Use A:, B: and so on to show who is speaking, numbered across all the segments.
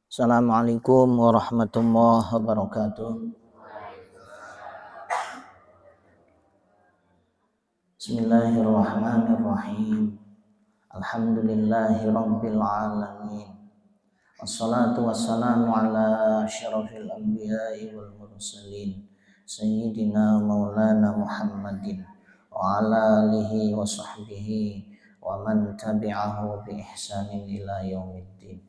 A: Assalamualaikum warahmatullahi wabarakatuh. Bismillahirrahmanirrahim. Alhamdulillahi rabbil alamin. Wassalatu wassalamu ala asyrafil anbiya'i wal mursalin Sayyidina maulana Muhammadin wa ala alihi wa sahbihi wa man tabi'ahu bi ihsanin ila yaumiddin.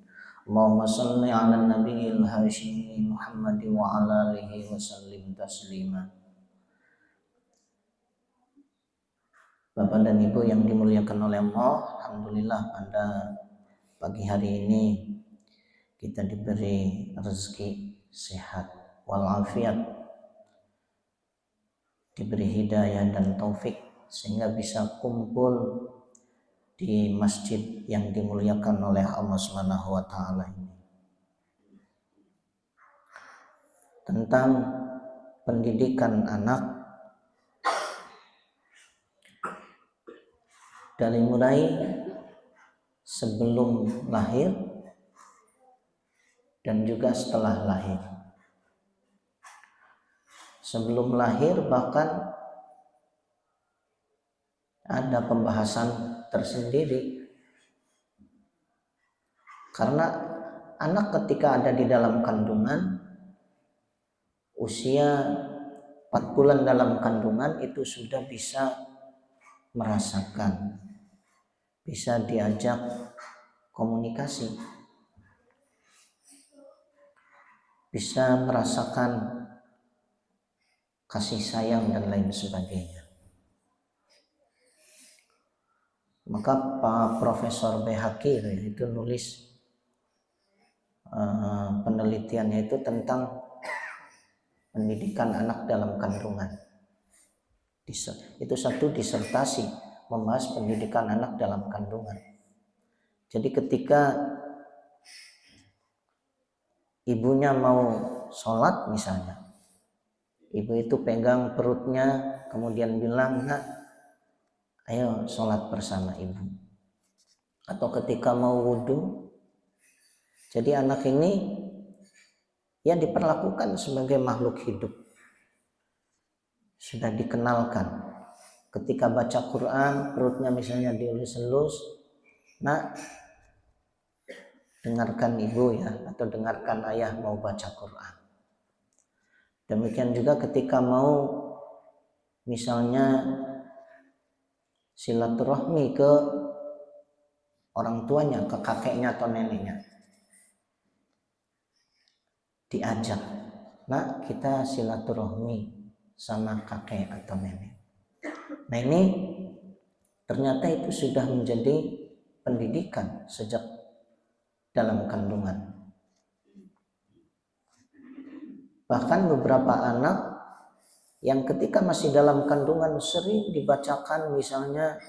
A: Allahumma salli ala nabiyil hashimi Muhammad wa ala alihi wa sallim taslima. Bapak dan Ibu yang dimuliakan oleh Allah, alhamdulillah pada pagi hari ini kita diberi rezeki sehat walafiat, diberi hidayah dan taufik sehingga bisa kumpul di masjid yang dimuliakan oleh Allah Subhanahu wa taala ini. Tentang pendidikan anak dari mulai sebelum lahir dan juga setelah lahir. Sebelum lahir bahkan ada pembahasan tersendiri, karena anak ketika ada di dalam kandungan, usia 4 bulan dalam kandungan itu sudah bisa merasakan, bisa diajak komunikasi, bisa merasakan kasih sayang dan lain sebagainya. Maka Pak Profesor Behaki itu nulis penelitiannya itu tentang pendidikan anak dalam kandungan. Itu satu disertasi membahas pendidikan anak dalam kandungan. Jadi ketika ibunya mau sholat misalnya, ibu itu pegang perutnya kemudian bilang, "Nak, ayo sholat bersama ibu." Atau ketika mau wudhu, jadi anak ini ya diperlakukan sebagai makhluk hidup, sudah dikenalkan. Ketika baca Quran, perutnya misalnya dielus-elus, "Nak, dengarkan ibu ya," atau "dengarkan ayah mau baca Quran." Demikian juga ketika mau misalnya silaturahmi ke orang tuanya, ke kakeknya atau neneknya, diajak, "Nak, kita silaturahmi sama kakek atau nenek." Nah ini ternyata itu sudah menjadi pendidikan sejak dalam kandungan. Bahkan beberapa anak yang ketika masih dalam kandungan sering dibacakan, misalnya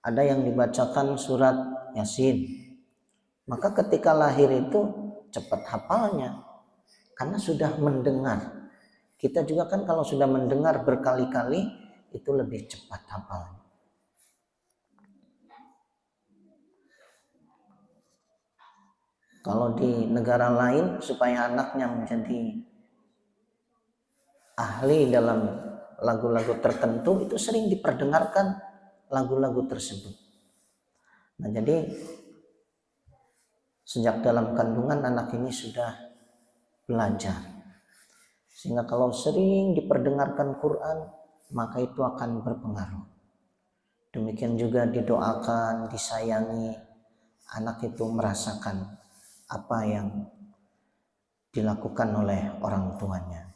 A: ada yang dibacakan surat Yasin, maka ketika lahir itu cepat hafalnya karena sudah mendengar. Kita juga kan kalau sudah mendengar berkali-kali itu lebih cepat hafalnya. Kalau di negara lain supaya anaknya menjadi ahli dalam lagu-lagu tertentu itu sering diperdengarkan lagu-lagu tersebut. Nah jadi sejak dalam kandungan anak ini sudah belajar, sehingga kalau sering diperdengarkan Quran maka itu akan berpengaruh. Demikian juga didoakan, disayangi, anak itu merasakan apa yang dilakukan oleh orang tuanya.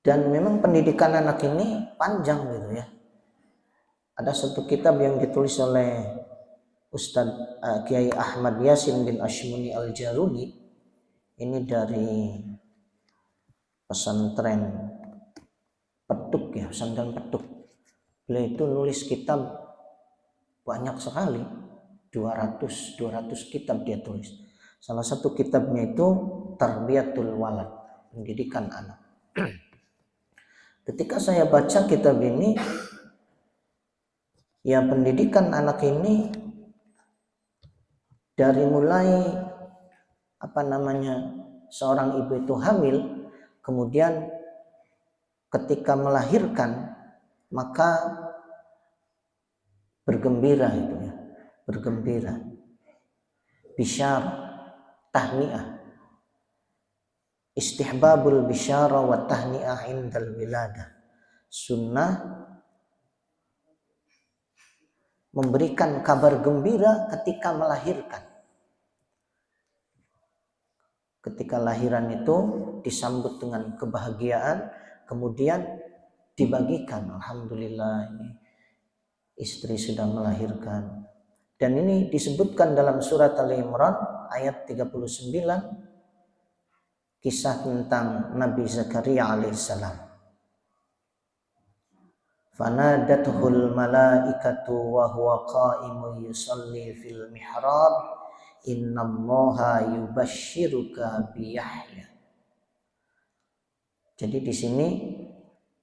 A: Dan memang pendidikan anak ini panjang gitu ya. Ada satu kitab yang ditulis oleh Ustadz Kiai Ahmad Yasin bin Ashmuni Al-Jaruni, ini dari pesantren Petuk ya, pesantren Petuk. Beliau itu nulis kitab banyak sekali, 200 kitab dia tulis. Salah satu kitabnya itu Tarbiyatul Walad, pendidikan anak. Ketika saya baca kitab ini, ya pendidikan anak ini dari mulai seorang ibu itu hamil, kemudian ketika melahirkan maka bergembira itu ya, bergembira, bisyar, tahniah, istihbabul bisyara wa tahniah indal wiladah. Sunnah memberikan kabar gembira ketika melahirkan. Ketika lahiran itu disambut dengan kebahagiaan, kemudian dibagikan, alhamdulillah ini istri sudah melahirkan. Dan ini disebutkan dalam surat Al-Imran ayat 39, kisah tentang Nabi Zakaria alaihissalam. Fanadathul malaikatu wa huwa qa'imun yusalli fil mihrab innallaha yubashshiruka bi Yahya. Jadi di sini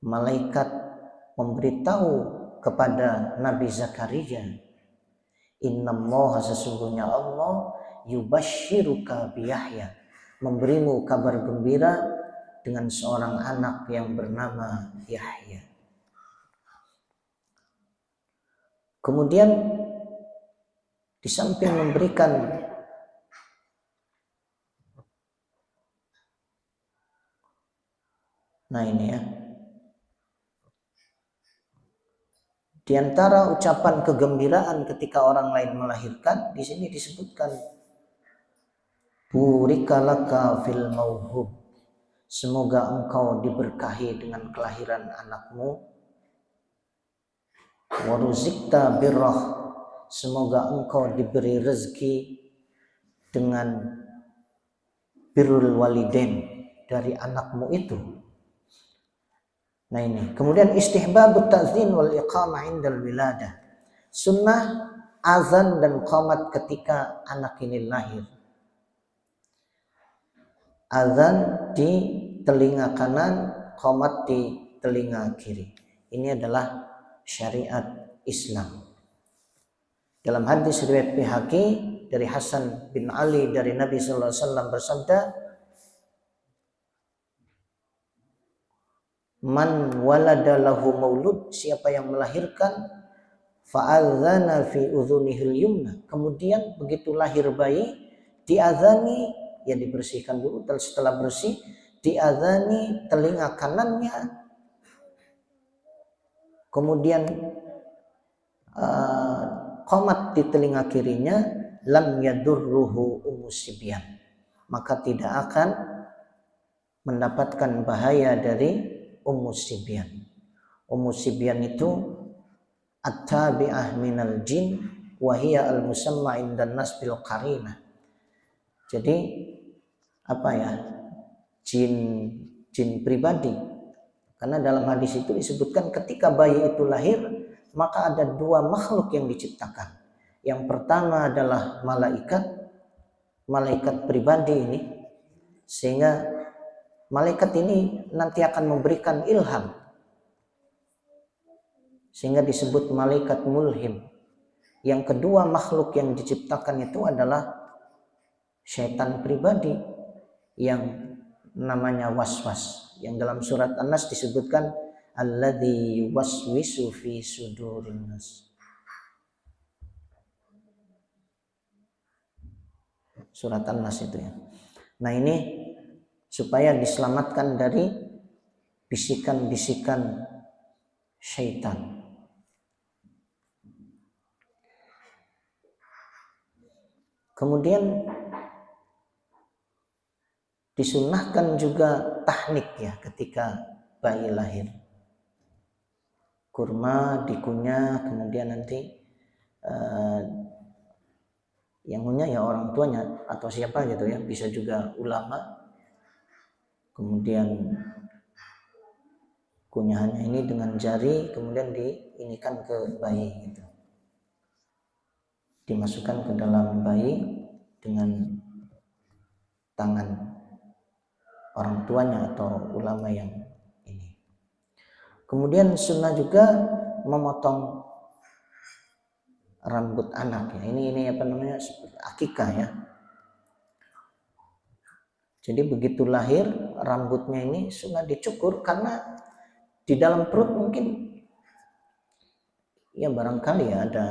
A: malaikat memberitahu kepada Nabi Zakaria, innallaha, sesungguhnya Allah, yubashshiruka bi Yahya, memberimu kabar gembira dengan seorang anak yang bernama Yahya. Kemudian di samping memberikan di antara ucapan kegembiraan ketika orang lain melahirkan, di sini disebutkan burikalaka fil mauhub, semoga engkau diberkahi dengan kelahiran anakmu. Waruzikta birrah, semoga engkau diberi rezeki dengan birrul walidain, dari anakmu itu. Nah ini. Kemudian istihbabut ta'zin wal iqamah indal wiladah. Sunnah azan dan qamat ketika anak ini lahir. Azan di telinga kanan, qamat di telinga kiri. Ini adalah syariat Islam. Dalam hadis riwayat Baihaqi dari Hasan bin Ali dari Nabi sallallahu alaihi wasallam bersabda, man walada lahu maulud, siapa yang melahirkan, fa'adzana fi udhunihil yumna, kemudian begitu lahir bayi diazani, ya dibersihkan dulu, setelah bersih diazani telinga kanannya, kemudian qamat di telinga kirinya, lam yadurruhu umusibyan, maka tidak akan mendapatkan bahaya dari umusibyan. Umusibyan itu at-tabi'ah minal jin wa hiya al-musamma indan nas bil qarinah. Jadi jin pribadi. Karena dalam hadis itu disebutkan ketika bayi itu lahir, maka ada dua makhluk yang diciptakan. Yang pertama adalah malaikat pribadi ini, sehingga malaikat ini nanti akan memberikan ilham, sehingga disebut malaikat mulhim. Yang kedua makhluk yang diciptakan itu adalah syaitan pribadi yang namanya waswas, yang dalam surat An-Nas disebutkan alladzi yuwaswisu fi sudurin nas. Surat An-Nas itu ya. Nah ini supaya diselamatkan dari bisikan-bisikan syaitan. Kemudian disunnahkan juga tahnik ya ketika bayi lahir. Kurma dikunyah, kemudian nanti yang punya ya orang tuanya atau siapa gitu ya, bisa juga ulama. Kemudian kunyahannya ini dengan jari, kemudian diinikan ke bayi gitu, dimasukkan ke dalam bayi dengan tangan orang tuanya atau ulama yang ini. Kemudian sunnah juga memotong rambut anak ya. Ini apa namanya, akikah ya. Jadi begitu lahir rambutnya ini sudah dicukur karena di dalam perut mungkin ya barangkali ya ada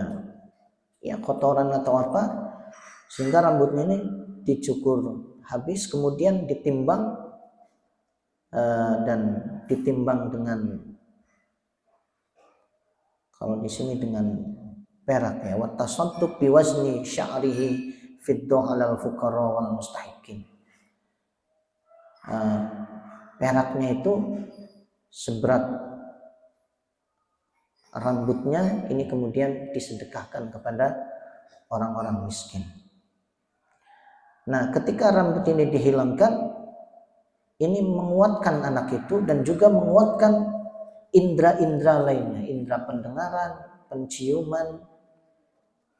A: ya kotoran atau apa, sehingga rambutnya ini dicukur habis, kemudian ditimbang dan ditimbang dengan, kalau di sini dengan perak ya, wa tasadduq bi wazni sya'rihi fid du'al fuqara wal mustahiqin. Peraknya itu seberat rambutnya, ini kemudian disedekahkan kepada orang-orang miskin. Nah, ketika rambut ini dihilangkan, ini menguatkan anak itu dan juga menguatkan indera-indera lainnya, indera pendengaran, penciuman,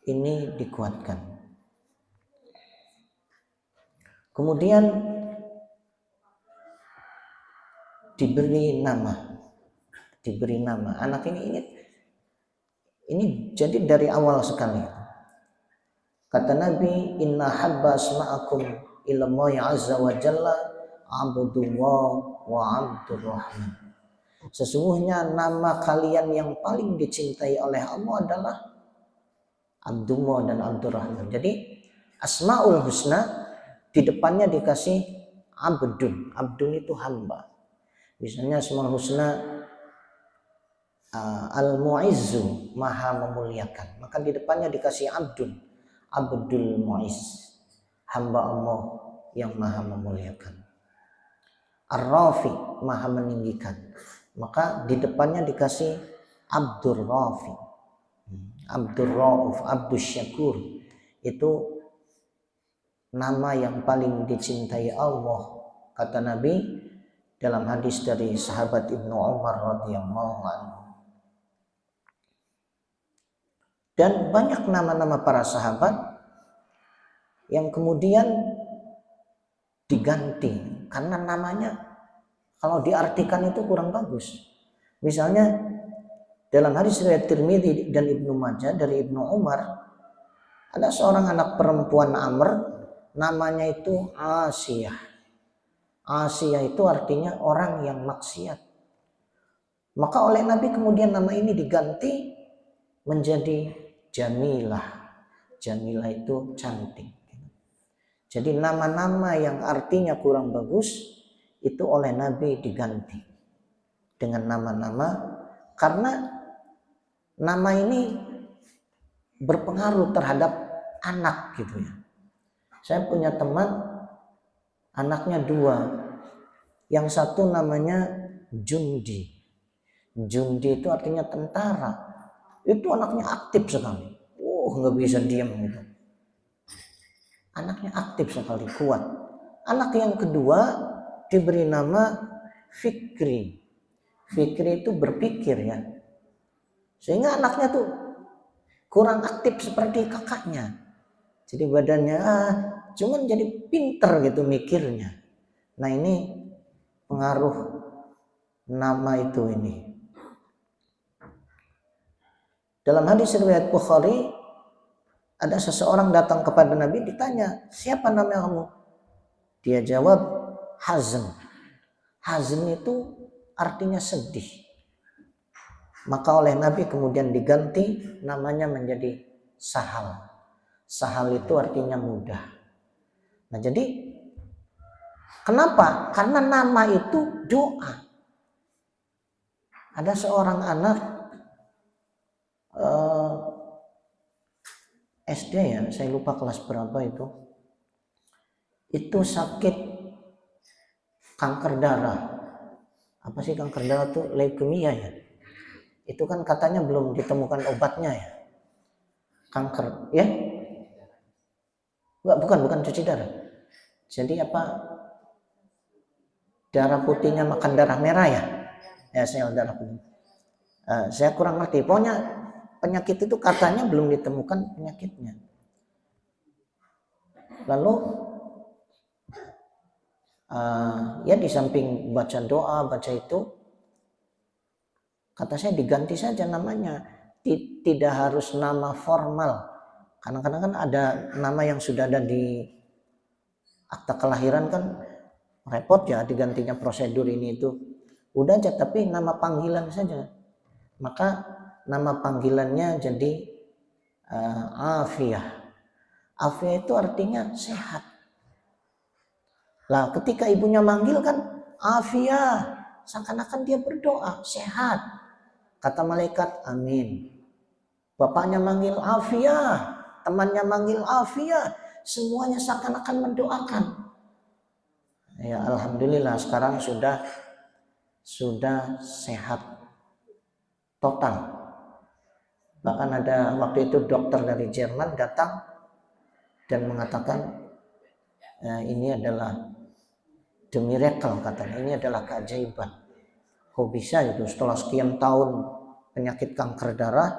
A: ini dikuatkan. Kemudian diberi nama anak ini jadi dari awal sekali. Kata Nabi, inna habba asma'akum ilallahi azza wa jalla abdullah wa abdurrahman. Sesungguhnya nama kalian yang paling dicintai oleh Allah adalah Abdullah dan Abdurrahman. Jadi Asmaul Husna di depannya dikasih Abdun. Abdun itu hamba. Misalnya Asmaul Husna Al-Mu'izzu, maha memuliakan, maka di depannya dikasih Abdun, Abdul Mu'izz, hamba Allah yang maha memuliakan. Ar-Rafi, maha meninggikan, maka di depannya dikasih Abdur Rafi, Abdur Rauf, Abdus Syakur. Itu nama yang paling dicintai Allah, kata Nabi dalam hadis dari sahabat Ibnu Umar radhiyallahu anhu. Dan banyak nama-nama para sahabat yang kemudian diganti karena namanya kalau diartikan itu kurang bagus. Misalnya dalam hadis riwayat Tirmidzi dan Ibnu Majah dari Ibnu Umar, ada seorang anak perempuan Amr, namanya itu Asiyah. Asiyah itu artinya orang yang maksiat. Maka oleh Nabi kemudian nama ini diganti menjadi Jamilah. Jamilah itu cantik. Jadi nama-nama yang artinya kurang bagus itu oleh Nabi diganti dengan nama-nama, karena nama ini berpengaruh terhadap anak gitu ya. Saya punya teman anaknya 2. Yang satu namanya Jundi. Jundi itu artinya tentara. Itu anaknya aktif sekali. Nggak bisa diam gitu. Anaknya aktif sekali, kuat. Anak yang kedua diberi nama Fikri. Fikri itu berpikir ya. Sehingga anaknya tuh kurang aktif seperti kakaknya. Jadi badannya cuman jadi pinter gitu mikirnya. Nah ini pengaruh nama itu ini. Dalam hadis riwayat Bukhari, ada seseorang datang kepada Nabi, ditanya, siapa nama kamu? Dia jawab, Hazn. Hazn itu artinya sedih. Maka oleh Nabi kemudian diganti namanya menjadi Sahal. Sahal itu artinya mudah. Nah jadi kenapa? Karena nama itu doa. Ada seorang anak SD ya, saya lupa kelas berapa itu sakit kanker darah. Apa sih kanker darah tuh? Leukemia ya. Itu kan katanya belum ditemukan obatnya ya. Kanker ya? Bukan cuci darah. Jadi apa? Darah putihnya makan darah merah ya? Ya, sel darah putih. Saya kurang ngerti. Pokoknya penyakit itu katanya belum ditemukan penyakitnya. Lalu ya di samping baca doa, baca itu, kata saya diganti saja namanya. tidak harus nama formal. Kadang-kadang kan ada nama yang sudah ada di akta kelahiran kan repot ya digantinya prosedur ini itu. Udah aja tapi nama panggilan saja. Maka nama panggilannya jadi Afiyah. Afiyah itu artinya sehat. Lah ketika ibunya manggil kan Afiyah, seakan-akan dia berdoa sehat. Kata malaikat amin. Bapaknya manggil Afiyah, temannya manggil Afiyah, semuanya seakan-akan mendoakan. Ya alhamdulillah sekarang sudah sehat total. Bahkan ada waktu itu dokter dari Jerman datang dan mengatakan ini adalah the miracle, katanya ini adalah keajaiban. Kok bisa itu setelah sekian tahun penyakit kanker darah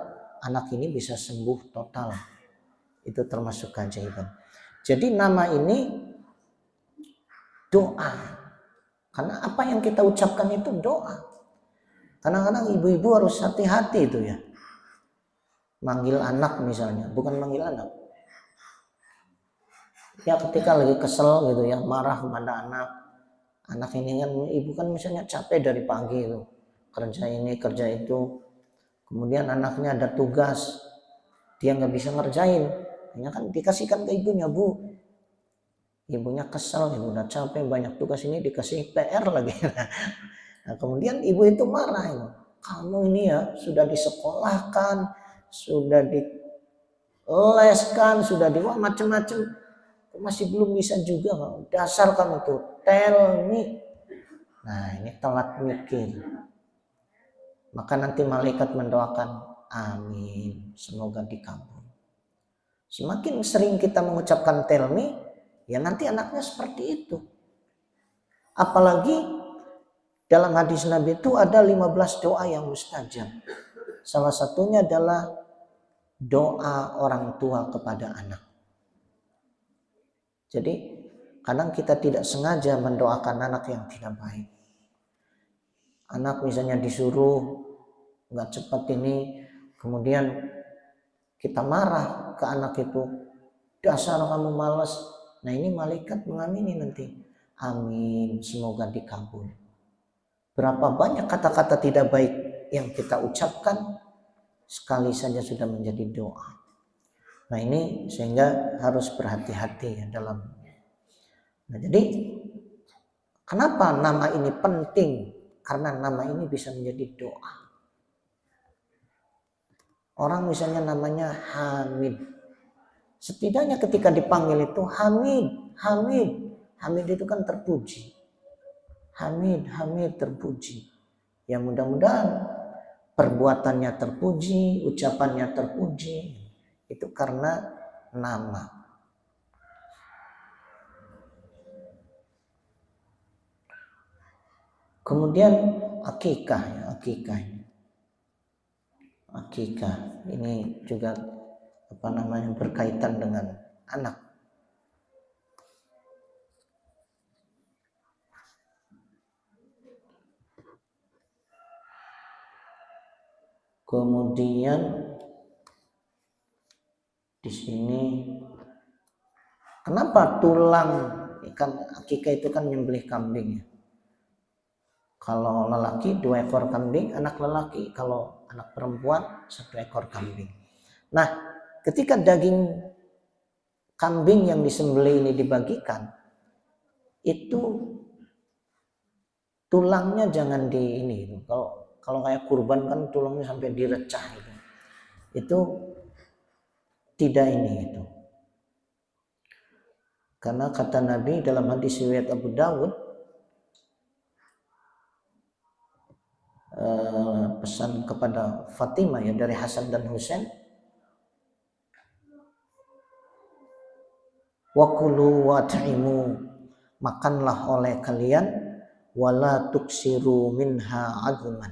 A: anak ini bisa sembuh total. Itu termasuk keajaiban. Jadi nama ini doa. Karena apa yang kita ucapkan itu doa. Kadang-kadang ibu-ibu harus hati-hati itu ya. Manggil anak misalnya, bukan manggil anak. Ya ketika lagi kesel gitu ya, marah kepada anak. Anak ini kan, ibu kan misalnya capek dari pagi itu. Kerja ini, kerja itu. Kemudian anaknya ada tugas. Dia nggak bisa ngerjain. Hanya kan dikasihkan ke ibunya, Bu. Ibunya kesel, ibu udah capek, banyak tugas ini dikasih PR lagi. Nah, kemudian ibu itu marah itu. Kamu ini ya sudah disekolahkan, sudah dileskan, sudah macam-macam, masih belum bisa juga. Dasar kamu tuh, tell me. Nah ini telat mikir. Maka nanti malaikat mendoakan, amin, semoga dikabul. Semakin sering kita mengucapkan tell me, ya nanti anaknya seperti itu. Apalagi dalam hadis Nabi itu ada 15 doa yang mustajab. Salah satunya adalah doa orang tua kepada anak. Jadi kadang kita tidak sengaja mendoakan anak yang tidak baik. Anak misalnya disuruh nggak cepat ini, kemudian kita marah ke anak itu, dasar kamu malas. Nah ini malaikat mengamini nanti, amin, semoga dikabul. Berapa banyak kata-kata tidak baik yang kita ucapkan, sekali saja sudah menjadi doa. Nah ini sehingga harus berhati-hati ya dalam. Nah jadi kenapa nama ini penting? Karena nama ini bisa menjadi doa. Orang misalnya namanya Hamid. Setidaknya ketika dipanggil itu Hamid, Hamid. Hamid itu kan terpuji. Hamid, Hamid terpuji. Ya mudah-mudahan perbuatannya terpuji, ucapannya terpuji. Itu karena nama. Kemudian akikah, ya, akikah ini juga berkaitan dengan anak. Kemudian di sini kenapa tulang ikan akikah itu kan nyembelih kambing ya. Kalau lelaki 2 ekor kambing, anak lelaki, kalau anak perempuan 1 ekor kambing. Nah, ketika daging kambing yang disembelih ini dibagikan, itu tulangnya jangan di ini. Kalau kayak kurban kan tulangnya sampai direcah gitu. Itu tidak ini itu. Karena kata Nabi dalam hadis riwayat Abu Dawud, pesan kepada Fatimah ya dari Hasan dan Husain, wakulu wat'imu, makanlah oleh kalian, wala tuksiru minha azman,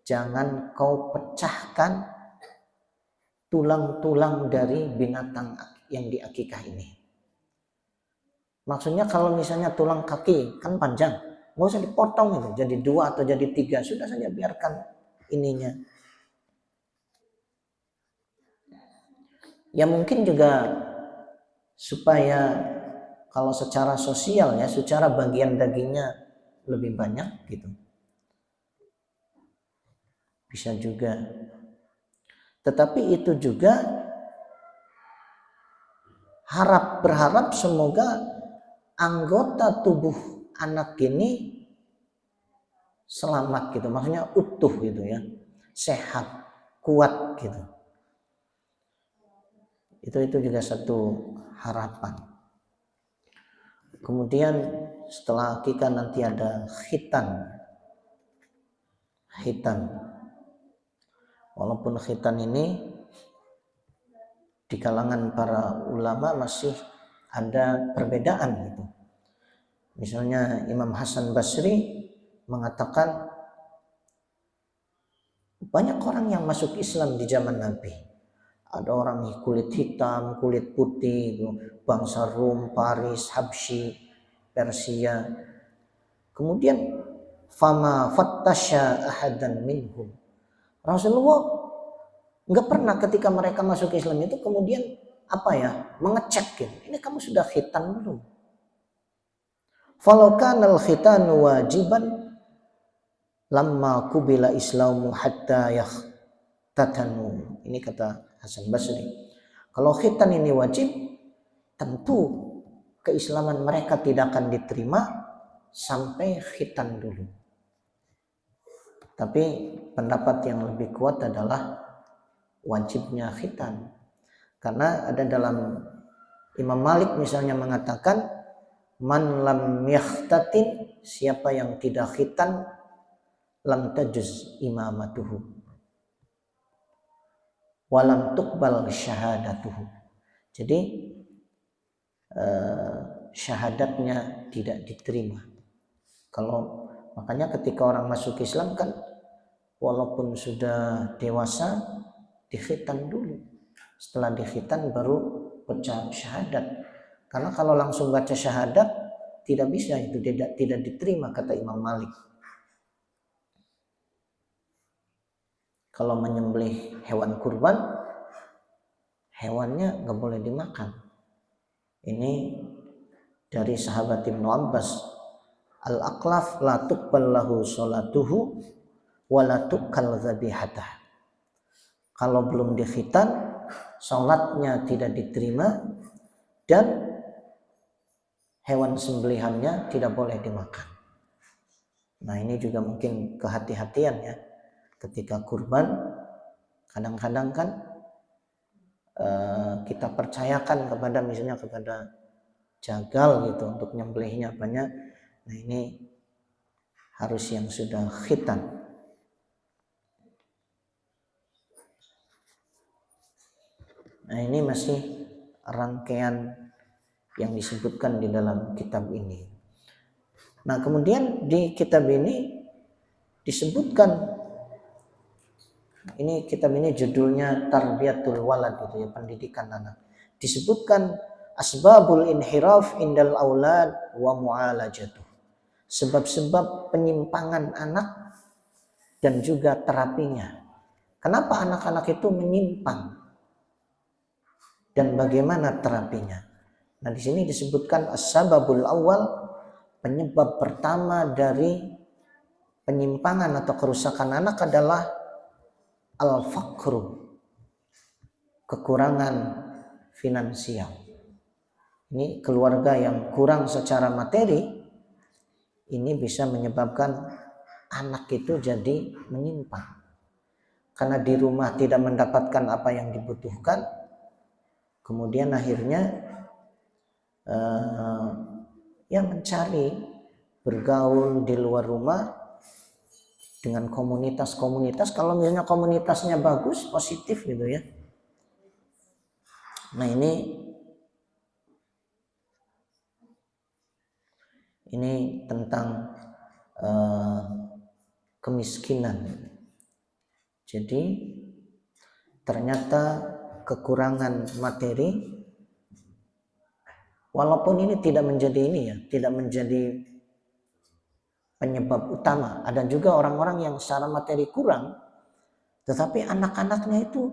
A: jangan kau pecahkan tulang-tulang dari binatang yang diakikah ini. Maksudnya kalau misalnya tulang kaki kan panjang, nggak usah dipotong itu jadi 2 atau jadi 3, sudah saja biarkan ininya. Ya mungkin juga supaya kalau secara sosial ya, secara bagian dagingnya lebih banyak gitu. Bisa juga. Tetapi itu juga berharap semoga anggota tubuh anak ini selamat gitu, maksudnya utuh gitu ya, sehat, kuat gitu. Itu juga satu harapan. Kemudian setelah akikah nanti ada khitan. Walaupun khitan ini di kalangan para ulama masih ada perbedaan gitu. Misalnya Imam Hasan Basri mengatakan banyak orang yang masuk Islam di zaman Nabi. Ada orang kulit hitam, kulit putih, bangsa Rum, Paris, Habsyi, Persia. Kemudian fama fattasya ahadan minhum. Rasulullah nggak pernah ketika mereka masuk Islam itu kemudian mengecek gitu. Ini kamu sudah khitan belum? Falau kana al-khitanu wajiban lamma kubila islamu hatta yahtatanu. Ini kata Hasan Basri. Kalau khitan ini wajib, tentu keislaman mereka tidak akan diterima sampai khitan dulu. Tapi pendapat yang lebih kuat adalah wajibnya khitan. Karena ada dalam Imam Malik misalnya mengatakan man lam yakhtatin, siapa yang tidak khitan lam tajuz imamatuhu walam tuqbal syahadatuhu. Jadi syahadatnya tidak diterima. Kalau makanya ketika orang masuk Islam kan walaupun sudah dewasa dikhitan dulu. Setelah dikhitan baru baca syahadat. Karena kalau langsung baca syahadat tidak bisa, itu tidak diterima kata Imam Malik. Kalau menyembelih hewan kurban, hewannya nggak boleh dimakan. Ini dari sahabat Ibnu Abbas, al-aqlaf la tuqbal lahu sholatuhu wa la tuqal dzabihatah. Kalau belum dikhitan, salatnya tidak diterima dan hewan sembelihannya tidak boleh dimakan. Nah, ini juga mungkin kehati-hatian ya. Ketika kurban, kadang-kadang kan kita percayakan kepada jagal gitu untuk nyembelihnya banyak. Nah, ini harus yang sudah khitan. Nah, ini masih rangkaian yang disebutkan di dalam kitab ini. Nah, kemudian di kitab ini disebutkan, ini kitab ini judulnya Tarbiyatul Walad gitu ya, pendidikan anak. Disebutkan asbabul inhiraf indal aulad wa mu'alajatuh. Sebab-sebab penyimpangan anak dan juga terapinya. Kenapa anak-anak itu menyimpang dan bagaimana terapinya? Nah, di sini disebutkan as-sababul awal, penyebab pertama dari penyimpangan atau kerusakan anak adalah al-faqru, kekurangan finansial. Ini keluarga yang kurang secara materi, ini bisa menyebabkan anak itu jadi menyimpang. Karena di rumah tidak mendapatkan apa yang dibutuhkan, kemudian akhirnya mencari bergaul di luar rumah dengan komunitas-komunitas. Kalau misalnya komunitasnya bagus, positif gitu ya. Nah, ini tentang kemiskinan. Jadi ternyata kekurangan materi, walaupun ini tidak menjadi penyebab utama. Ada juga orang-orang yang secara materi kurang, tetapi anak-anaknya itu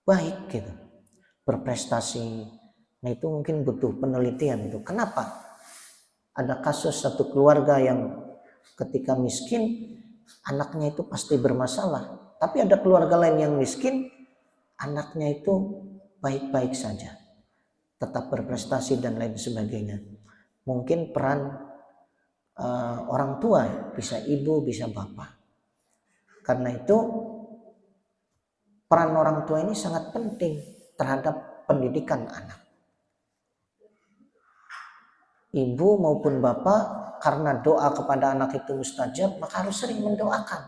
A: baik gitu. berprestasi. Nah itu mungkin butuh penelitian itu. Kenapa? Ada kasus satu keluarga yang ketika miskin, anaknya itu pasti bermasalah. Tapi ada keluarga lain yang miskin, anaknya itu baik-baik saja, tetap berprestasi dan lain sebagainya. Mungkin peran orang tua, bisa ibu, bisa bapak. Karena itu peran orang tua ini sangat penting terhadap pendidikan anak. Ibu maupun bapak karena doa kepada anak itu mustajab, maka harus sering mendoakan.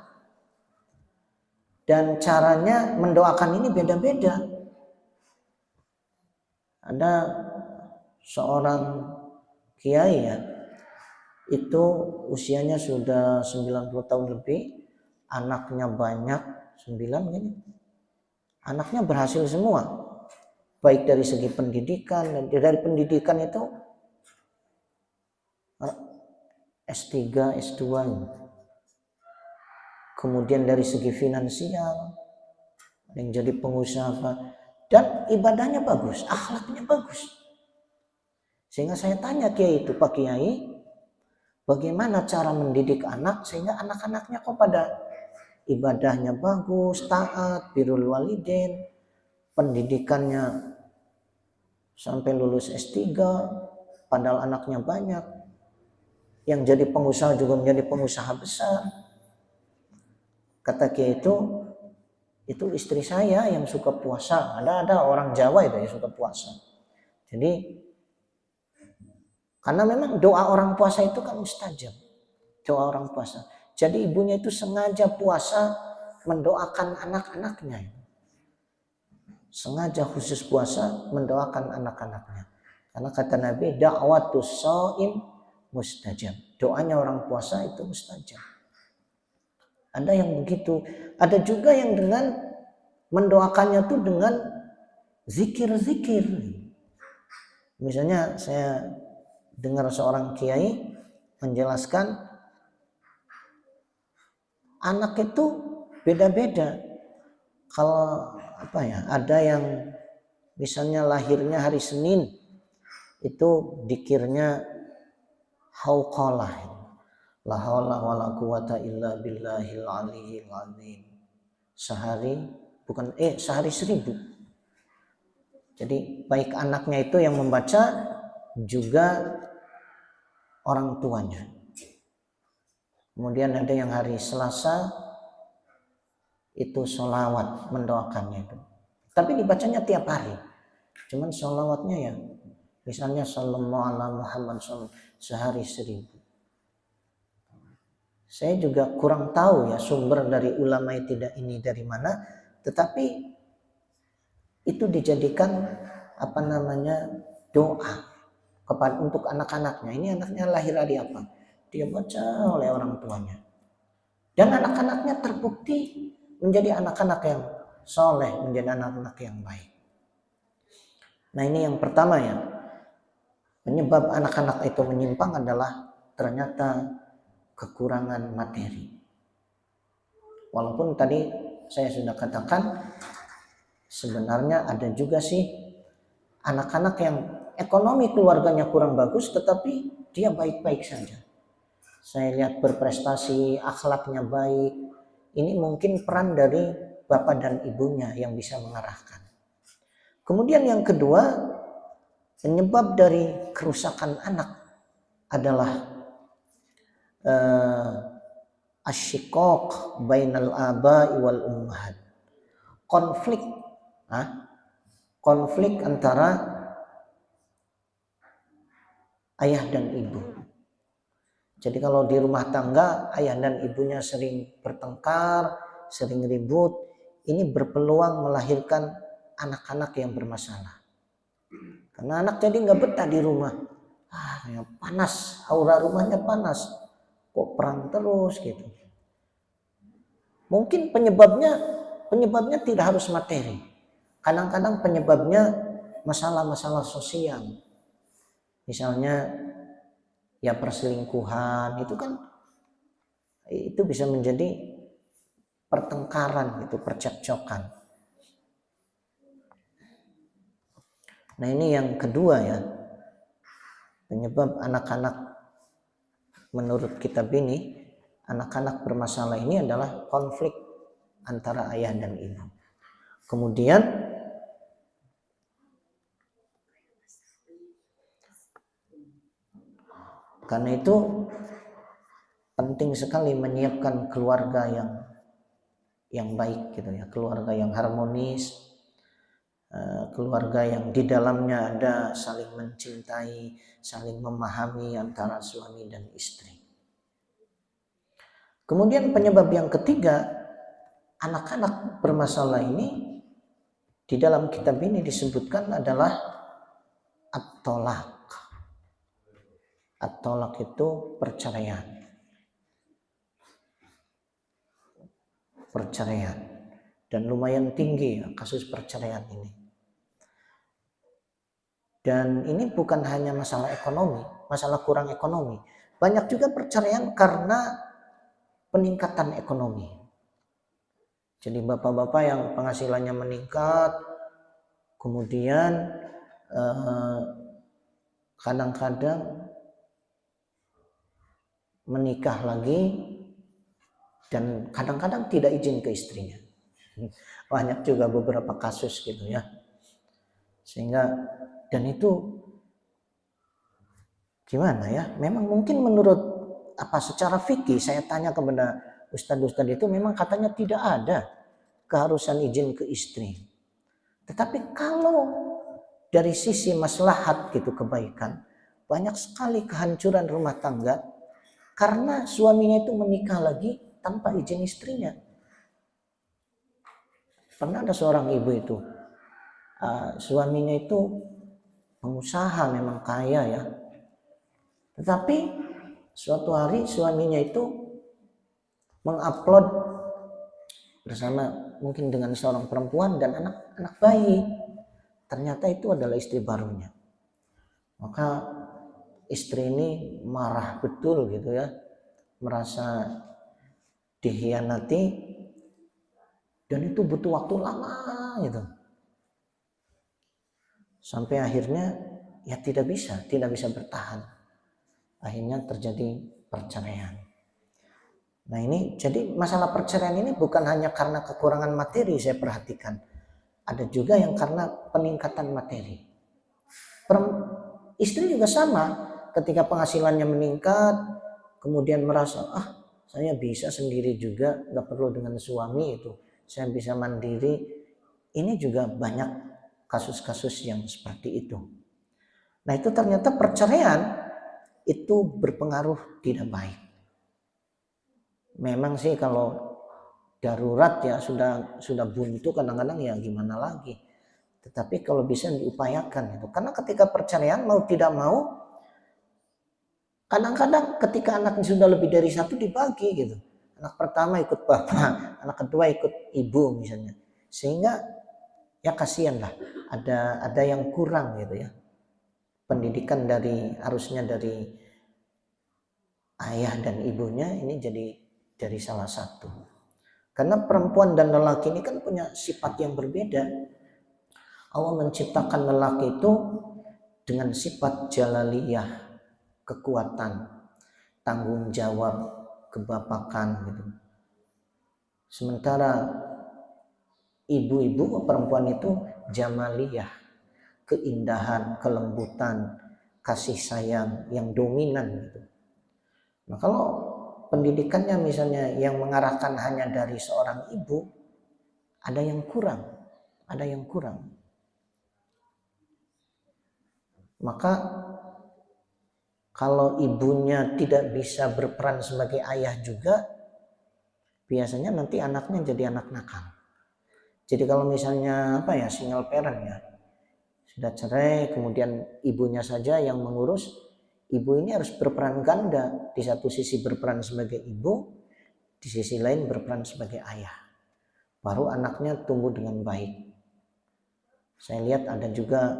A: Dan caranya mendoakan ini beda-beda. Ada seorang kiai ya, itu usianya sudah 90 tahun lebih, anaknya banyak, 9 gini. Anaknya berhasil semua, baik dari segi pendidikan, dan dari pendidikan itu S3, S2. Kemudian dari segi finansial, yang jadi pengusaha, dan ibadahnya bagus, akhlaknya bagus. Sehingga saya tanya kiai itu, Pak Kiai, bagaimana cara mendidik anak sehingga anak-anaknya kok pada ibadahnya bagus, taat, birrul walidain, pendidikannya sampai lulus S3, padahal anaknya banyak. Yang jadi pengusaha juga menjadi pengusaha besar. Kata kiai itu istri saya yang suka puasa. Ada orang Jawa itu yang suka puasa. Jadi karena memang doa orang puasa itu kan mustajab. Doa orang puasa. Jadi ibunya itu sengaja puasa mendoakan anak-anaknya. Sengaja khusus puasa mendoakan anak-anaknya. Karena kata Nabi, da'watus shaim mustajab. Doanya orang puasa itu mustajab. Ada yang begitu. Ada juga yang dengan mendoakannya tuh dengan zikir-zikir. Misalnya saya dengar seorang kiai menjelaskan anak itu beda-beda. Kalau ada yang misalnya lahirnya hari Senin, itu dikirnya hauqalah. La haula wala quwata illa billahil aliyyil azim. Sehari 1000. Jadi baik anaknya itu yang membaca juga orang tuanya. Kemudian ada yang hari Selasa itu sholawat mendoakannya itu. Tapi dibacanya tiap hari. Cuman sholawatnya ya misalnya sallallahu ala Muhammad sehari 1000. Saya juga kurang tahu ya sumber dari ulama tidak ini dari mana, tetapi itu dijadikan doa kepada untuk anak-anaknya. Ini anaknya lahir hari apa? Dia baca oleh orang tuanya. Dan anak-anaknya terbukti menjadi anak-anak yang soleh, menjadi anak-anak yang baik. Nah ini yang pertama ya. Penyebab anak-anak itu menyimpang adalah ternyata kekurangan materi. Walaupun tadi saya sudah katakan sebenarnya ada juga sih anak-anak yang ekonomi keluarganya kurang bagus tetapi dia baik-baik saja. Saya lihat berprestasi, akhlaknya baik. Ini mungkin peran dari bapak dan ibunya yang bisa mengarahkan. Kemudian yang kedua, penyebab dari kerusakan anak adalah asyiqaq bainal aba'i wal ummahat. Konflik antara ayah dan ibu. Jadi kalau di rumah tangga ayah dan ibunya sering bertengkar, sering ribut, ini berpeluang melahirkan anak-anak yang bermasalah. Karena anak jadi nggak betah di rumah. Panas, aura rumahnya panas. Kok perang terus gitu. Mungkin penyebabnya tidak harus materi. Kadang-kadang penyebabnya masalah-masalah sosial. Misalnya ya perselingkuhan itu bisa menjadi pertengkaran, percekcokan. Nah ini yang kedua ya, penyebab anak-anak menurut kitab ini, anak-anak bermasalah ini adalah konflik antara ayah dan ibu. Kemudian karena itu penting sekali menyiapkan keluarga yang baik gitu ya, keluarga yang harmonis, keluarga yang di dalamnya ada saling mencintai, saling memahami antara suami dan istri. Kemudian penyebab yang ketiga, anak-anak bermasalah ini di dalam kitab ini disebutkan adalah at-tolak. At-tolak itu perceraian. Perceraian. Dan lumayan tinggi ya, kasus perceraian ini. Dan ini bukan hanya masalah ekonomi, masalah kurang ekonomi. Banyak juga perceraian karena peningkatan ekonomi. Jadi bapak-bapak yang penghasilannya meningkat, kemudian kadang-kadang menikah lagi dan kadang-kadang tidak izin ke istrinya. Banyak juga beberapa kasus gitu ya. Sehingga dan itu gimana ya? Memang mungkin menurut secara fikih saya tanya kepada ustadz-ustadz itu memang katanya tidak ada keharusan izin ke istri. Tetapi kalau dari sisi maslahat gitu kebaikan, banyak sekali kehancuran rumah tangga karena suaminya itu menikah lagi tanpa izin istrinya. Pernah ada seorang ibu itu, suaminya itu pengusaha, memang kaya ya. Tetapi suatu hari suaminya itu mengupload bersama mungkin dengan seorang perempuan dan anak bayi. Ternyata itu adalah istri barunya. Maka istri ini marah betul gitu ya, merasa dikhianati, dan itu butuh waktu lama gitu. Sampai akhirnya ya tidak bisa bertahan. Akhirnya terjadi perceraian. Nah ini jadi masalah perceraian ini bukan hanya karena kekurangan materi, saya perhatikan. Ada juga yang karena peningkatan materi. Istri juga sama, ketika penghasilannya meningkat, kemudian merasa saya bisa sendiri juga, nggak perlu dengan suami itu, saya bisa mandiri. Ini juga banyak kasus-kasus yang seperti itu. Nah itu ternyata perceraian itu berpengaruh tidak baik. Memang sih kalau darurat ya sudah buntu kadang-kadang ya gimana lagi. Tetapi kalau bisa diupayakan itu. Karena ketika perceraian mau tidak mau, kadang-kadang ketika anaknya sudah lebih dari satu dibagi gitu. Anak pertama ikut bapak, anak kedua ikut ibu misalnya. Sehingga ya kasihan lah, ada yang kurang gitu ya. Pendidikan harusnya dari ayah dan ibunya ini jadi dari salah satu. Karena perempuan dan lelaki ini kan punya sifat yang berbeda. Allah menciptakan lelaki itu dengan sifat jalaliyah, kekuatan, tanggung jawab, kebapakan gitu. Sementara ibu-ibu perempuan itu jamaliyah, keindahan, kelembutan, kasih sayang yang dominan gitu. Nah kalau pendidikannya misalnya yang mengarahkan hanya dari seorang ibu, ada yang kurang. Maka kalau ibunya tidak bisa berperan sebagai ayah juga, biasanya nanti anaknya jadi anak nakal. Jadi kalau misalnya single parent ya, sudah cerai kemudian ibunya saja yang mengurus, ibu ini harus berperan ganda. Di satu sisi berperan sebagai ibu, di sisi lain berperan sebagai ayah. Baru anaknya tumbuh dengan baik. Saya lihat ada juga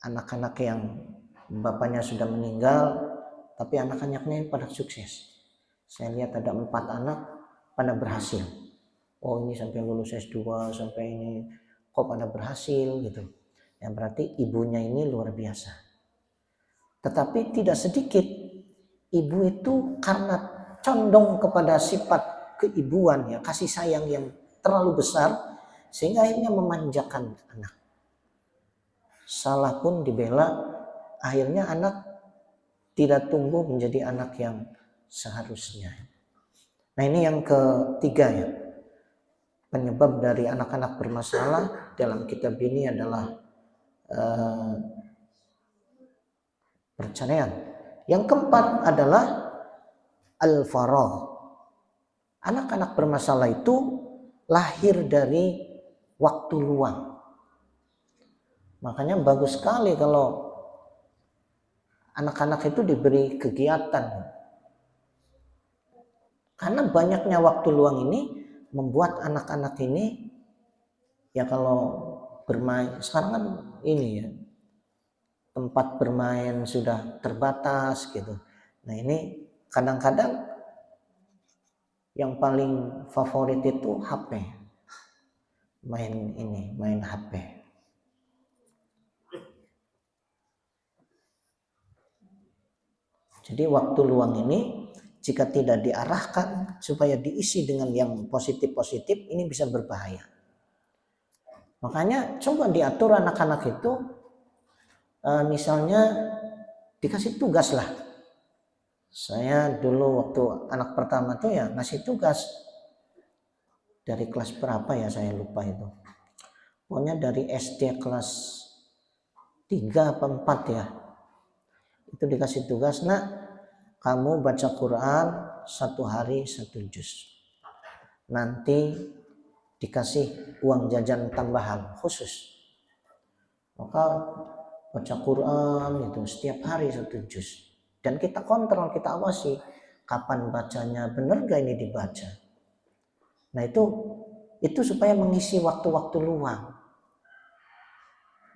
A: anak-anak yang bapaknya sudah meninggal, tapi anak-anaknya pada sukses. Saya lihat ada 4 anak pada berhasil. Oh ini sampai lulus S2, sampai ini kok pada berhasil gitu. Ya berarti ibunya ini luar biasa. Tetapi tidak sedikit ibu itu karena condong kepada sifat keibuan, ya kasih sayang yang terlalu besar, sehingga akhirnya memanjakan anak. Salah pun dibela, akhirnya anak tidak tumbuh menjadi anak yang seharusnya. Nah ini yang ketiga ya, penyebab dari anak-anak bermasalah dalam kitab ini adalah perceraian. Yang keempat adalah al-faragh. Anak-anak bermasalah itu lahir dari waktu luang. Makanya bagus sekali kalau anak-anak itu diberi kegiatan. Karena banyaknya waktu luang ini membuat anak-anak ini, ya kalau bermain, sekarang kan ini ya, tempat bermain sudah terbatas gitu. Nah ini kadang-kadang yang paling favorit itu HP. Main HP. Jadi waktu luang ini jika tidak diarahkan supaya diisi dengan yang positif-positif, ini bisa berbahaya. Makanya coba diatur anak-anak itu, misalnya dikasih tugas lah. Saya dulu waktu anak pertama tuh ya ngasih tugas dari kelas berapa ya saya lupa itu. Pokoknya dari SD kelas 3 atau 4 ya. Itu dikasih tugas, nak kamu baca Quran 1 hari 1 juz. Nanti dikasih uang jajan tambahan khusus. Maka baca Quran itu setiap hari 1 juz. Dan kita kontrol, kita awasi kapan bacanya, benar gak ini dibaca. Nah itu supaya mengisi waktu-waktu luang.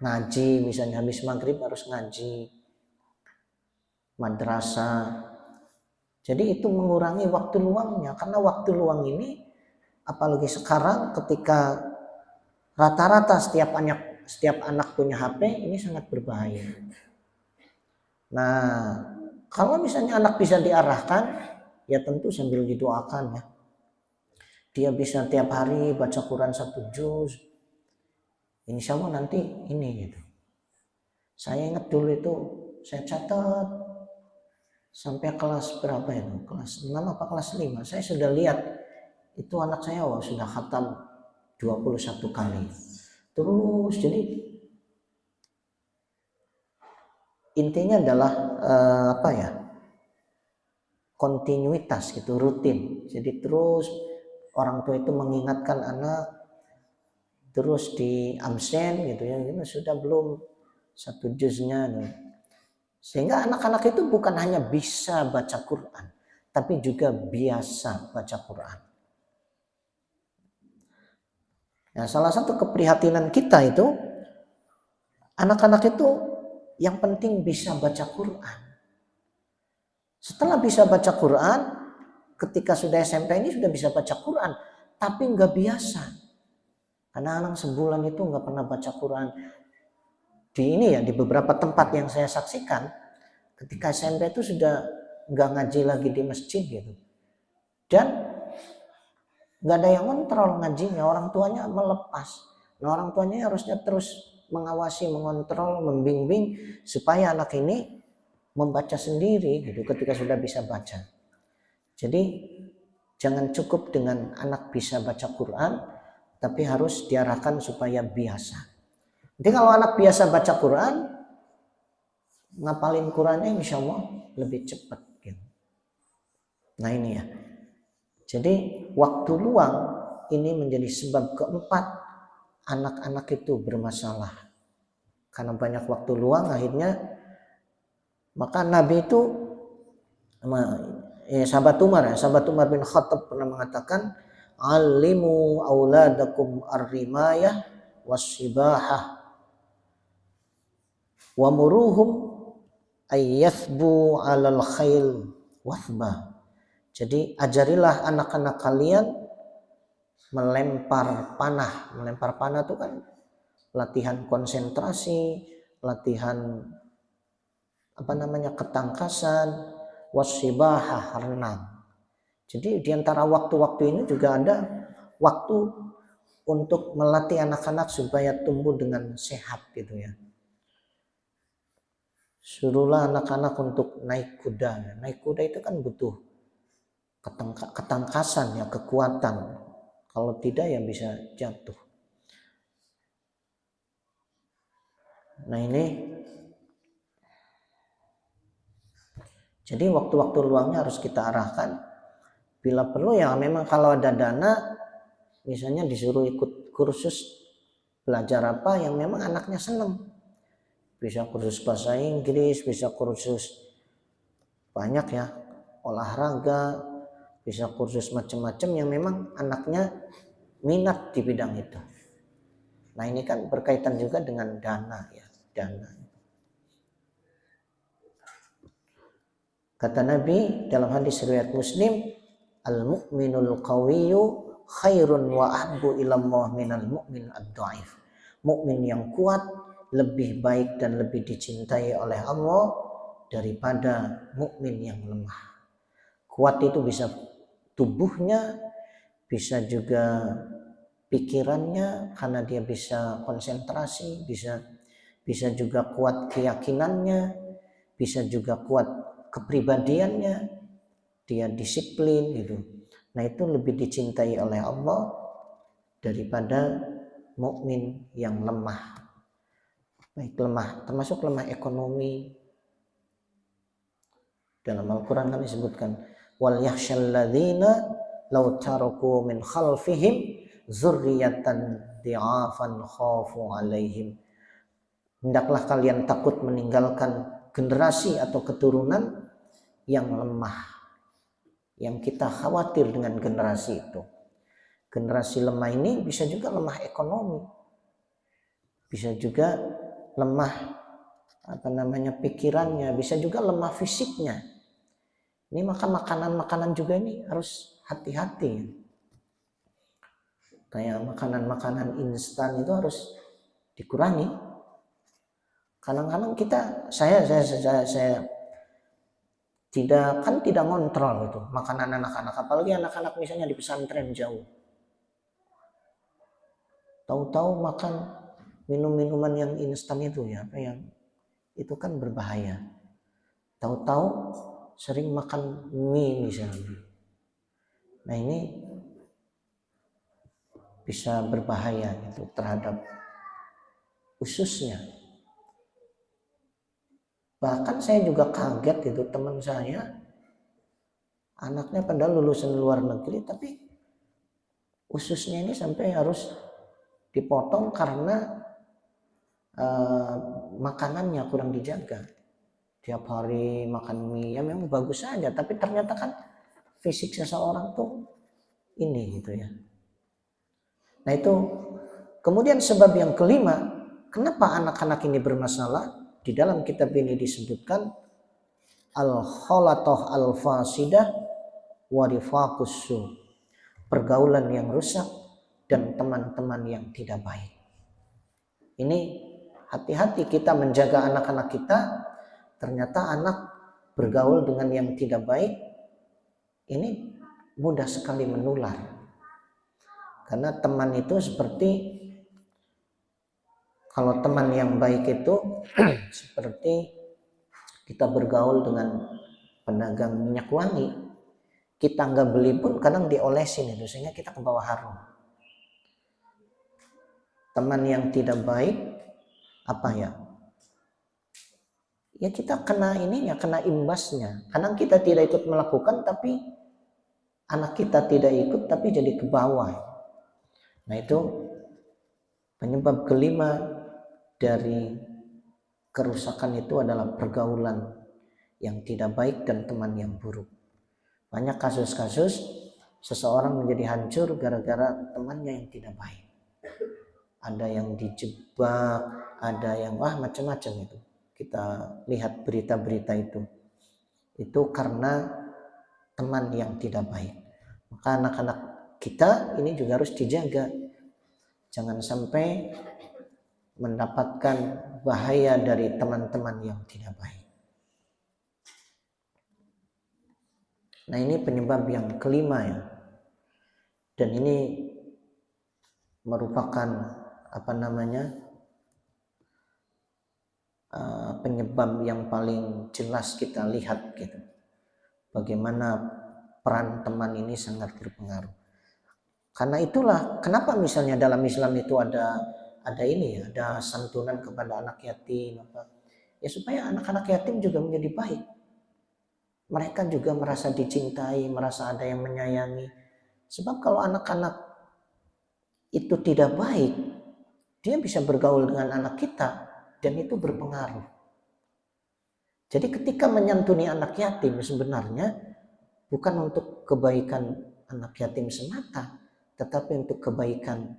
A: Ngaji misalnya habis maghrib harus ngaji, madrasah. Jadi itu mengurangi waktu luangnya, karena waktu luang ini apalagi sekarang ketika rata-rata setiap anak punya HP, ini sangat berbahaya. Nah kalau misalnya anak bisa diarahkan, ya tentu sambil didoakan ya, dia bisa tiap hari baca Quran 1 juz, insya Allah nanti ini gitu. Saya ingat dulu itu saya catat sampai kelas berapa itu, kelas 6 apa kelas 5, saya sudah lihat itu anak saya sudah khatam 21 kali. Terus jadi intinya adalah apa ya, kontinuitas gitu, rutin. Jadi terus orang tua itu mengingatkan anak, terus di absen gitu ya, ini sudah belum 1 juznya nih. Sehingga anak-anak itu bukan hanya bisa baca Quran, tapi juga biasa baca Quran. Nah, salah satu keprihatinan kita itu, anak-anak itu yang penting bisa baca Quran. Setelah bisa baca Quran, ketika sudah SMP ini sudah bisa baca Quran, tapi nggak biasa. Karena anak sebulan itu nggak pernah baca Quran. Di beberapa tempat yang saya saksikan, ketika SMP itu sudah nggak ngaji lagi di masjid gitu, dan nggak ada yang kontrol ngajinya, orang tuanya melepas. Nah orang tuanya harusnya terus mengawasi, mengontrol, membimbing supaya anak ini membaca sendiri gitu ketika sudah bisa baca. Jadi jangan cukup dengan anak bisa baca Quran, tapi harus diarahkan supaya biasa. Jadi kalau anak biasa baca Quran, ngapalin Qurannya insya Allah lebih cepat gitu. Nah ini ya. Jadi waktu luang ini menjadi sebab keempat anak-anak itu bermasalah. Karena banyak waktu luang akhirnya, maka Nabi itu, sahabat Umar bin Khattab pernah mengatakan, alimu auladakum ar-rimayah was-sibahah wa muruhum ayyathbu 'alal khail wathbah. Jadi ajarilah anak-anak kalian melempar panah. Melempar panah itu kan latihan konsentrasi, latihan ketangkasan, wasibahah, renang. Jadi di antara waktu-waktu ini juga ada waktu untuk melatih anak-anak supaya tumbuh dengan sehat gitu ya. Suruhlah anak-anak untuk naik kuda. Naik kuda itu kan butuh ketangkasan ya, kekuatan. Kalau tidak ya bisa jatuh. Nah ini, jadi waktu-waktu luangnya harus kita arahkan. Bila perlu ya memang kalau ada dana, misalnya disuruh ikut kursus belajar apa yang memang anaknya senang. Bisa kursus bahasa Inggris, bisa kursus banyak ya, olahraga, bisa kursus macam-macam yang memang anaknya minat di bidang itu. Nah ini kan berkaitan juga dengan dana ya, dana. Kata Nabi dalam hadis riwayat Muslim, al-mu'minul qawiyyu khairun wa ahbu ilallah minal mu'min ad-dha'if. Mukmin yang kuat lebih baik dan lebih dicintai oleh Allah daripada mukmin yang lemah. Kuat itu bisa tubuhnya, bisa juga pikirannya karena dia bisa konsentrasi, bisa juga kuat keyakinannya, bisa juga kuat kepribadiannya, dia disiplin gitu. Nah itu lebih dicintai oleh Allah daripada mukmin yang lemah. Baik lemah, termasuk lemah ekonomi. Dalam Al-Quran kami sebutkan, wal yakhshal ladzina law taraku min khalfihim dzurriyyatan dhi'afan khafu 'alaihim. Hendaklah kalian takut meninggalkan generasi atau keturunan yang lemah. Yang kita khawatir dengan generasi itu. Generasi lemah ini bisa juga lemah ekonomi. Bisa juga lemah pikirannya, bisa juga lemah fisiknya. Ini maka makanan-makanan juga ini harus hati-hati. Kayak makanan-makanan instan itu harus dikurangi. Kadang-kadang saya tidak ngontrol itu makanan anak-anak, apalagi anak-anak misalnya di pesantren jauh. Tahu-tahu makan minum-minuman yang instan itu ya, yang itu kan berbahaya. Tahu-tahu sering makan mie misalnya. Nah ini bisa berbahaya gitu terhadap ususnya. Bahkan saya juga kaget itu, teman saya anaknya padahal lulusan luar negeri tapi ususnya ini sampai harus dipotong karena makanannya kurang dijaga. Tiap hari makan mie ya memang bagus saja, tapi ternyata kan fisik seseorang tuh ini gitu ya. Nah itu kemudian sebab yang kelima, kenapa anak-anak ini bermasalah? Di dalam kitab ini disebutkan al-khalatoh al-fasidah wa rifaqus su, pergaulan yang rusak dan teman-teman yang tidak baik. Ini hati-hati kita menjaga anak-anak kita. Ternyata anak bergaul dengan yang tidak baik ini mudah sekali menular. Karena teman itu seperti, kalau teman yang baik itu seperti kita bergaul dengan pedagang minyak wangi. Kita nggak beli pun kadang diolesin itu sehingga kita kebawa harum. Teman yang tidak baik apa ya? Ya kita kena imbasnya. Kadang kita tidak ikut melakukan tapi anak kita tidak ikut tapi jadi ke bawah. Nah itu penyebab kelima dari kerusakan itu adalah pergaulan yang tidak baik dan teman yang buruk. Banyak kasus-kasus seseorang menjadi hancur gara-gara temannya yang tidak baik. Ada yang dijebak, ada yang macam-macam itu. Kita lihat berita-berita itu. Itu karena teman yang tidak baik. Maka anak-anak kita ini juga harus dijaga. Jangan sampai mendapatkan bahaya dari teman-teman yang tidak baik. Nah, ini penyebab yang kelima ya. Dan ini merupakan penyebab yang paling jelas kita lihat gitu. Bagaimana peran teman ini sangat berpengaruh. Karena itulah kenapa misalnya dalam Islam itu ada santunan kepada anak yatim ya supaya anak-anak yatim juga menjadi baik. Mereka juga merasa dicintai, merasa ada yang menyayangi. Sebab kalau anak-anak itu tidak baik, dia bisa bergaul dengan anak kita dan itu berpengaruh. Jadi ketika menyantuni anak yatim sebenarnya bukan untuk kebaikan anak yatim semata, tetapi untuk kebaikan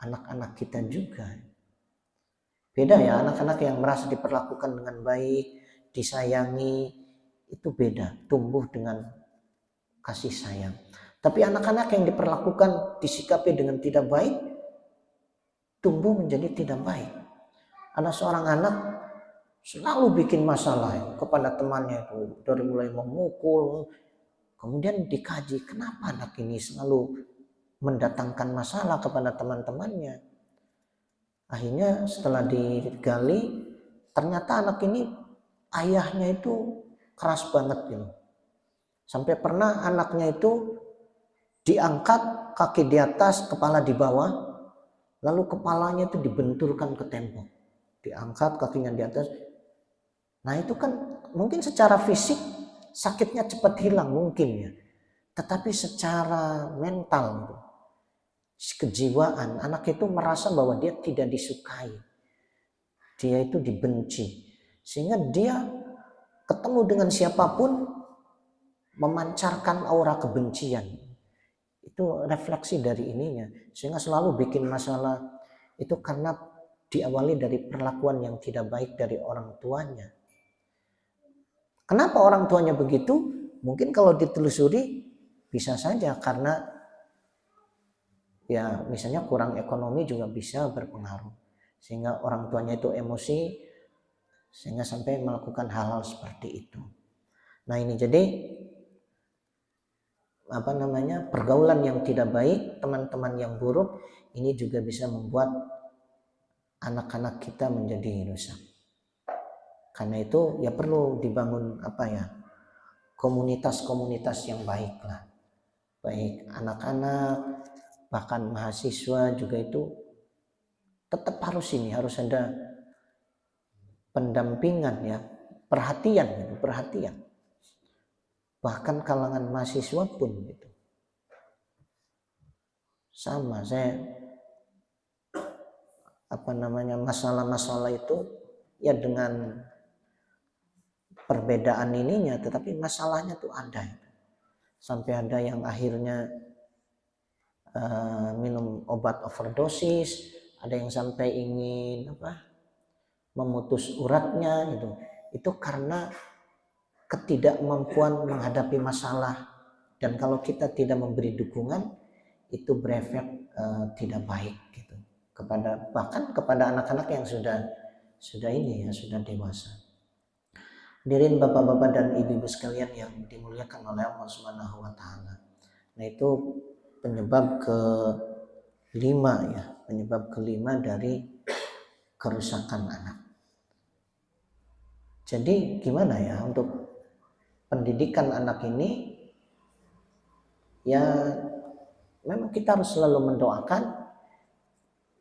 A: anak-anak kita juga. Beda ya, anak-anak yang merasa diperlakukan dengan baik, disayangi, itu beda, tumbuh dengan kasih sayang. Tapi anak-anak yang diperlakukan, disikapi dengan tidak baik, tumbuh menjadi tidak baik. Ada seorang anak selalu bikin masalah kepada temannya itu, dari mulai memukul, kemudian dikaji kenapa anak ini selalu mendatangkan masalah kepada teman-temannya. Akhirnya setelah digali, ternyata anak ini ayahnya itu keras banget gitu. Sampai pernah anaknya itu diangkat kaki di atas, kepala di bawah, lalu kepalanya itu dibenturkan ke tembok. Diangkat kakinya di atas. Nah itu kan mungkin secara fisik sakitnya cepat hilang mungkin ya. Tetapi secara mental gitu, kejiwaan, anak itu merasa bahwa dia tidak disukai, dia itu dibenci, sehingga dia ketemu dengan siapapun memancarkan aura kebencian. Itu refleksi dari ininya, sehingga selalu bikin masalah. Itu karena diawali dari perlakuan yang tidak baik dari orang tuanya. Kenapa orang tuanya begitu? Mungkin kalau ditelusuri bisa saja karena ya misalnya kurang ekonomi juga bisa berpengaruh, sehingga orang tuanya itu emosi sehingga sampai melakukan hal-hal seperti itu. Nah ini jadi pergaulan yang tidak baik, teman-teman yang buruk ini juga bisa membuat anak-anak kita menjadi rusak. Karena itu ya perlu dibangun komunitas-komunitas yang baik lah, baik anak-anak bahkan mahasiswa juga itu tetap harus ada pendampingan ya, perhatian. Bahkan kalangan mahasiswa pun gitu. Sama saya masalah-masalah itu ya dengan perbedaan ininya, tetapi masalahnya tuh ada. Sampai ada yang akhirnya minum obat overdosis, ada yang sampai ingin memutus uratnya gitu. Itu karena ketidakmampuan menghadapi masalah, dan kalau kita tidak memberi dukungan itu berefek tidak baik gitu bahkan kepada anak-anak yang sudah dewasa. Hadirin bapak-bapak dan ibu-ibu sekalian yang dimuliakan oleh Allah Subhanahu wa taala. Nah, itu penyebab kelima dari kerusakan anak. Jadi gimana ya untuk pendidikan anak ini? Ya memang kita harus selalu mendoakan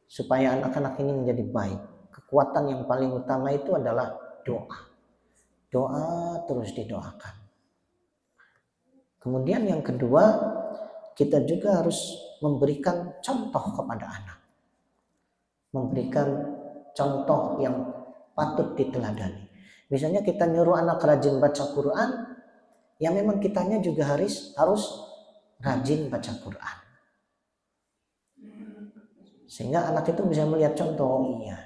A: supaya anak-anak ini menjadi baik. Kekuatan yang paling utama itu adalah doa. Doa terus didoakan. Kemudian yang kedua, kita juga harus memberikan contoh kepada anak. Memberikan contoh yang patut diteladani. Misalnya kita nyuruh anak rajin baca Quran, ya memang kitanya juga harus rajin baca Quran. Sehingga anak itu bisa melihat contoh, iya,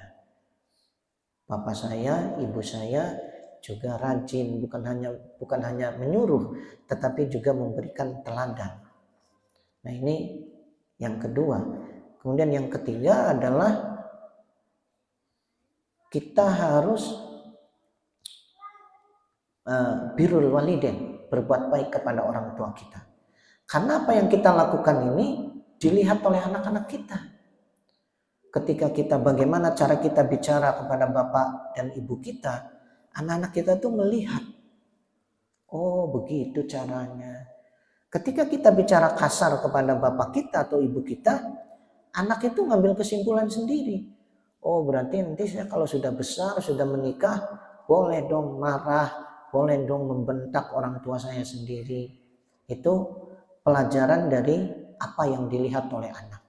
A: bapak saya, ibu saya juga rajin, bukan hanya menyuruh, tetapi juga memberikan teladan. Nah ini yang kedua. Kemudian yang ketiga adalah kita harus birrul walidain, berbuat baik kepada orang tua kita. Karena apa yang kita lakukan ini dilihat oleh anak-anak kita. Ketika kita bagaimana cara kita bicara kepada bapak dan ibu kita, anak-anak kita tuh melihat, oh begitu caranya. Ketika kita bicara kasar kepada bapak kita atau ibu kita, anak itu ngambil kesimpulan sendiri. Oh berarti nanti saya kalau sudah besar, sudah menikah, boleh dong marah, boleh dong membentak orang tua saya sendiri. Itu pelajaran dari apa yang dilihat oleh anak.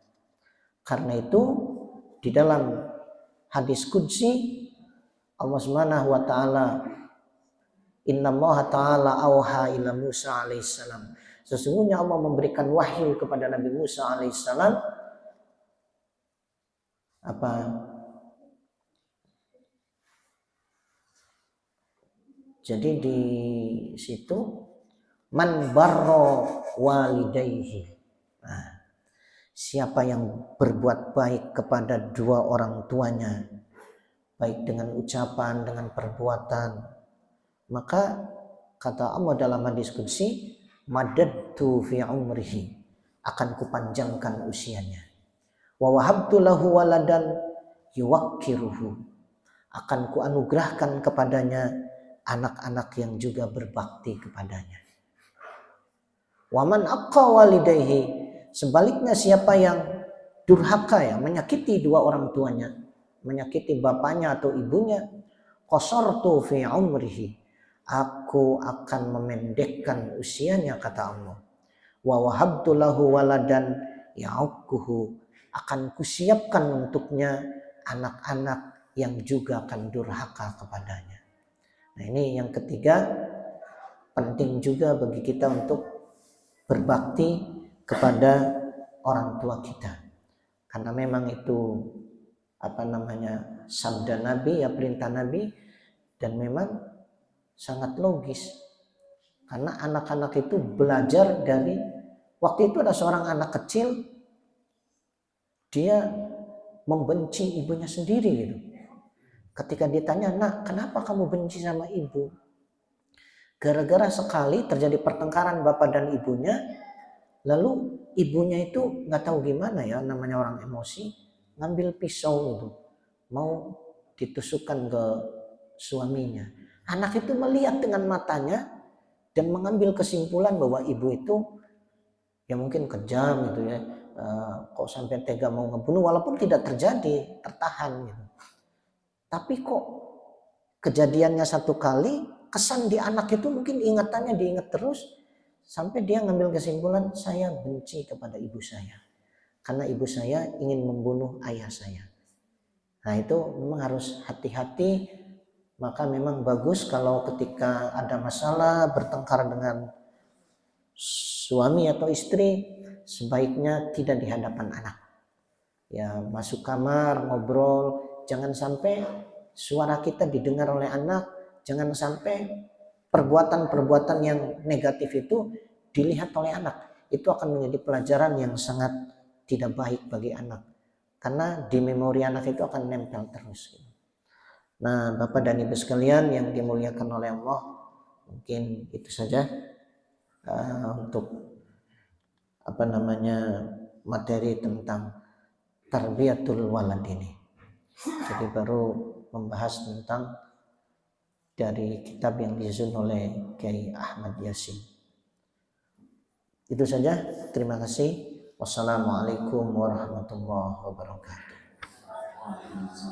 A: Karena itu di dalam hadis qudsi Allah Subhanahu wa taala, innallaha ta'ala auha ila Musa alaihissalam. Sesungguhnya Allah memberikan wahyu kepada Nabi Musa alaihissalam apa? Jadi di situ man barro walidayhi. Nah, siapa yang berbuat baik kepada dua orang tuanya, baik dengan ucapan, dengan perbuatan, maka kata Allah dalam hadis qudsi, madadtu fi umrihi, akan kupanjangkan usianya. Wa wahabtu lahu waladan yuwakkiruhu, akan kuanugerahkan kepadanya anak-anak yang juga berbakti kepadanya. Waman aqqa walidayhi, sebaliknya siapa yang durhaka ya, menyakiti dua orang tuanya, menyakiti bapaknya atau ibunya, qasartu fi umrihi, aku akan memendekkan usianya kata Allah. Wa wahabtu lahu waladan ya'uquhu, akan kusiapkan untuknya anak-anak yang juga akan durhaka kepadanya. Nah ini yang ketiga, penting juga bagi kita untuk berbakti kepada orang tua kita. Karena memang itu sabda Nabi, ya perintah Nabi, dan memang sangat logis. Karena anak-anak itu belajar dari, waktu itu ada seorang anak kecil, dia membenci ibunya sendiri gitu. Ketika ditanya, nak kenapa kamu benci sama ibu? Gara-gara sekali terjadi pertengkaran bapak dan ibunya, lalu ibunya itu nggak tahu gimana ya, namanya orang emosi, ngambil pisau itu, mau ditusukkan ke suaminya. Anak itu melihat dengan matanya dan mengambil kesimpulan bahwa ibu itu ya mungkin kejam gitu ya, kok sampai tega mau ngebunuh, walaupun tidak terjadi, tertahan gitu. Tapi kok kejadiannya satu kali, kesan di anak itu mungkin ingatannya diingat terus, sampai dia ngambil kesimpulan, saya benci kepada ibu saya karena ibu saya ingin membunuh ayah saya. Nah itu memang harus hati-hati. Maka memang bagus kalau ketika ada masalah bertengkar dengan suami atau istri, sebaiknya tidak di hadapan anak. Ya masuk kamar ngobrol, jangan sampai suara kita didengar oleh anak, jangan sampai perbuatan-perbuatan yang negatif itu dilihat oleh anak. Itu akan menjadi pelajaran yang sangat tidak baik bagi anak, karena di memori anak itu akan nempel terus. Nah Bapak dan Ibu sekalian yang dimuliakan oleh Allah, mungkin itu saja untuk materi tentang tarbiyatul walad ini. Jadi baru membahas tentang dari kitab yang disusun oleh Kiai Ahmad Yasin. Itu saja, terima kasih. Wassalamualaikum warahmatullahi wabarakatuh.